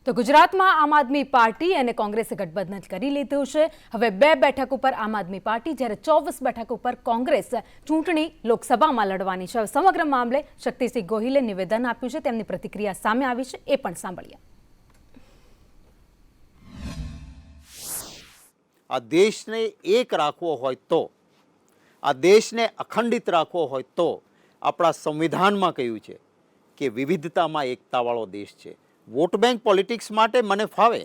તો ગુજરાતમાં આમ આદમી પાર્ટી અને કોંગ્રેસે ગઠબંધન કરી લીધું છે। હવે 2 બેઠક ઉપર આમ આદમી પાર્ટી જ્યારે 24 બેઠક ઉપર કોંગ્રેસ ચૂંટણી લોકસભામાં લડવાની છે। સમગ્ર મામલે શક્તિસિંહ ગોહિલે નિવેદન આપ્યું છે, તેમની પ્રતિક્રિયા સામે આવી છે, એ પણ સાંભળીએ। આ દેશને એક રાખવો હોય તો, આ દેશને અખંડિત રાખવો હોય તો આપણા સંવિધાનમાં કહ્યું છે કે વિવિધતામાં એકતાવાળો દેશ છે। વોટ બેંક પોલિટિક્સ માટે મને ફાવે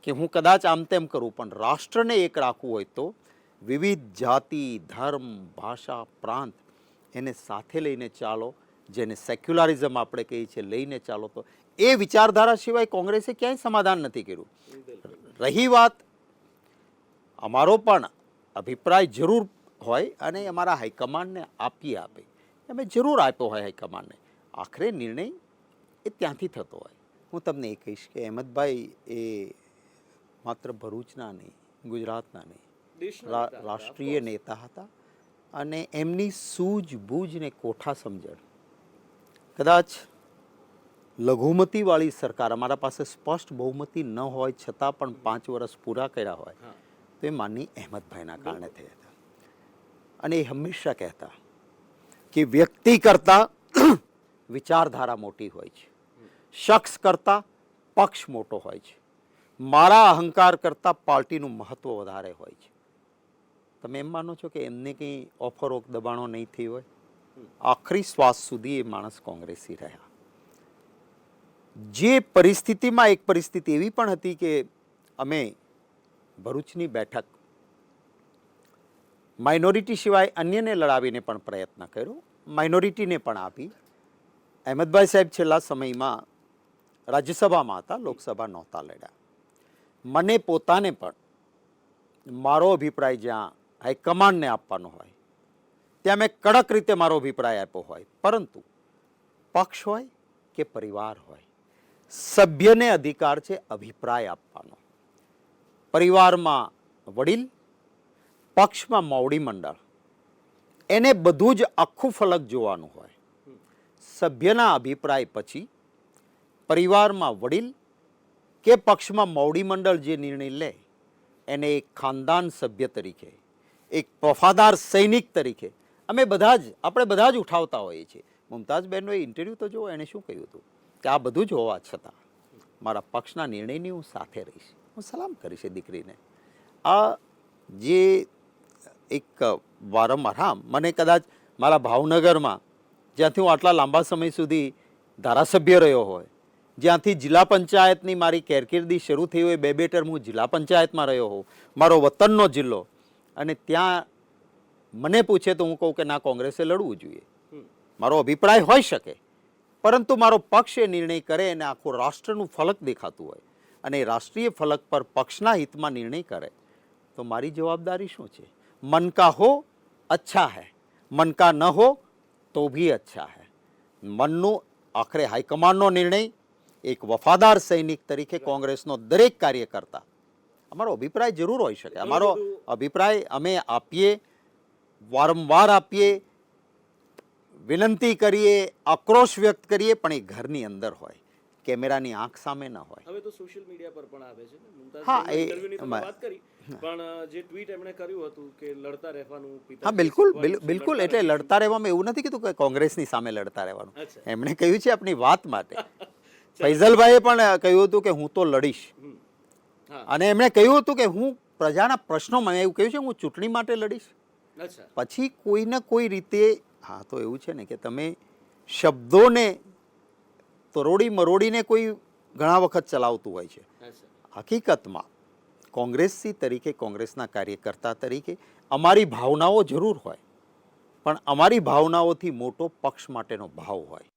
કે હું કદાચ આમ તેમ કરું, પણ રાષ્ટ્રને એક રાખવું હોય તો વિવિધ જાતિ, ધર્મ, ભાષા, પ્રાંત એને સાથે લઈને ચાલો, જેને સેક્યુલરિઝમ આપણે કહીએ છીએ, લઈને ચાલો। તો એ વિચારધારા સિવાય કોંગ્રેસે ક્યાંય સમાધાન નથી કર્યું। રહી વાત, અમારો પણ અભિપ્રાય જરૂર હોય અને અમારા હાઈકમાન્ડને આપે, અમે જરૂર આપ્યો હોય હાઈકમાન્ડને, આખરે નિર્ણય એ ત્યાંથી થતો હોય। હું તમને એ કહીશ કે અહેમદભાઈ એ માત્ર ભરૂચના નહીં, ગુજરાતના નહીં, રાષ્ટ્રીય નેતા હતા અને એમની સૂઝબૂઝ ને કોઠા સમજણ, કદાચ લઘુમતીવાળી સરકાર, અમારા પાસે સ્પષ્ટ બહુમતી ન હોય છતાં પણ 5 વર્ષ પૂરા કર્યા હોય તો એ માનની અહેમદભાઈના કારણે થયા હતા। અને એ હંમેશા કહેતા કે વ્યક્તિ કરતાં વિચારધારા મોટી હોય છે, શખ્સ કરતાં પક્ષ મોટો હોય છે, મારા અહંકાર કરતાં પાર્ટીનું મહત્વ વધારે હોય છે। તમે એમ માનો છો કે એમને કંઈ ઓફરો દબાણો નહીં થઈ હોય? આખરી શ્વાસ સુધી એ માણસ કોંગ્રેસી રહ્યા। જે પરિસ્થિતિમાં એક પરિસ્થિતિ એવી પણ હતી કે અમે ભરૂચની બેઠક માઇનોરિટી સિવાય અન્યને લડાવીને પણ પ્રયત્ન કર્યો, માઇનોરિટીને પણ આપી। અહેમદભાઈ સાહેબ છેલ્લા સમયમાં રાજ્યસભામાં હતા, લોકસભા નહોતા લડ્યા। મને પોતાને પણ મારો અભિપ્રાય જ્યાં હાઈકમાન્ડને આપવાનો હોય ત્યાં મેં કડક રીતે મારો અભિપ્રાય આપ્યો હોય, પરંતુ પક્ષ હોય કે પરિવાર હોય, સભ્યને અધિકાર છે અભિપ્રાય આપવાનો। પરિવારમાં વડીલ, પક્ષમાં મોવડી મંડળ, એને બધું જ આખું ફલક જોવાનું હોય। સભ્યના અભિપ્રાય પછી પરિવારમાં વડીલ કે પક્ષમાં મોવડી મંડળ જે નિર્ણય લે એને એક ખાનદાન સભ્ય તરીકે, એક વફાદાર સૈનિક તરીકે આપણે બધા જ ઉઠાવતા હોઈએ છીએ। મુમતાઝબહેનનો ઇન્ટરવ્યૂ તો જુઓ, એણે શું કહ્યું હતું કે આ બધું જ હોવા છતાં મારા પક્ષના નિર્ણયની હું સાથે રહીશ, હું સલામ કરીશ એ દીકરીને। આ જે એક વારંવાર, હા, મને કદાચ મારા ભાવનગરમાં, જ્યાંથી હું આટલા લાંબા સમય સુધી ધારાસભ્ય રહ્યો હોય, જ્યાંથી જિલ્લા પંચાયતની મારી કારકિર્દી શરૂ થઈ હોય, 2 ટર્મ હું જિલ્લા પંચાયતમાં રહ્યો હોઉં, મારો વતનનો જિલ્લો, અને ત્યાં મને પૂછે તો હું કહું કે ના, કોંગ્રેસે લડવું જોઈએ। મારો અભિપ્રાય હોઈ શકે, પરંતુ મારો પક્ષ એ નિર્ણય કરે અને આખું રાષ્ટ્રનું ફલક દેખાતું હોય અને રાષ્ટ્રીય ફલક પર પક્ષના હિતમાં નિર્ણય કરે તો મારી જવાબદારી શું છે? મન કા હો અચ્છા હૈ, મન કા ન હો તો ભી અચ્છા હૈ। મનનું આખરે હાઈકમાન્ડનો નિર્ણય, એક વફાદાર સૈનિક તરીકે કોંગ્રેસનો દરેક કાર્યકર્તા, અમારો અભિપ્રાય જરૂર હોઈ શકે। અમારો અભિપ્રાય અમે આપીએ, વારંવાર આપીએ, વિનંતી કરીએ, આક્રોશ વ્યક્ત કરીએ, પણ એ ઘરની અંદર હોય, કેમેરાની આંખ સામે ન હોય। હવે તો સોશિયલ મીડિયા પર પણ આવે છે ને, હા, એ ઇન્ટરવ્યુની તમે વાત કરી, પણ જે ટ્વીટ એમણે કર્યું હતું કે લડતા રહેવાનું, હા, બિલકુલ એટલે લડતા રહેવામાં એવું નથી કીધું કે કોંગ્રેસની સામે લડતા રહેવાનું, એમણે કહ્યું છે આપણી વાત માટે। ફૈઝલભાઈએ પણ કહ્યું હતું કે હું તો લડીશ, અને એમણે કહ્યું હતું કે હું પ્રજાના પ્રશ્નોમાં, એવું કહ્યું છે હું ચૂંટણી માટે લડીશ। પછી કોઈ ને કોઈ રીતે, હા, તો એવું છે ને કે તમે શબ્દોને તરોડી મરોડીને કોઈ ઘણા વખત ચલાવતું હોય છે। હકીકતમાં કોંગ્રેસી તરીકે, કોંગ્રેસના કાર્યકર્તા તરીકે અમારી ભાવનાઓ જરૂર હોય, પણ અમારી ભાવનાઓથી મોટો પક્ષ માટેનો ભાવ હોય।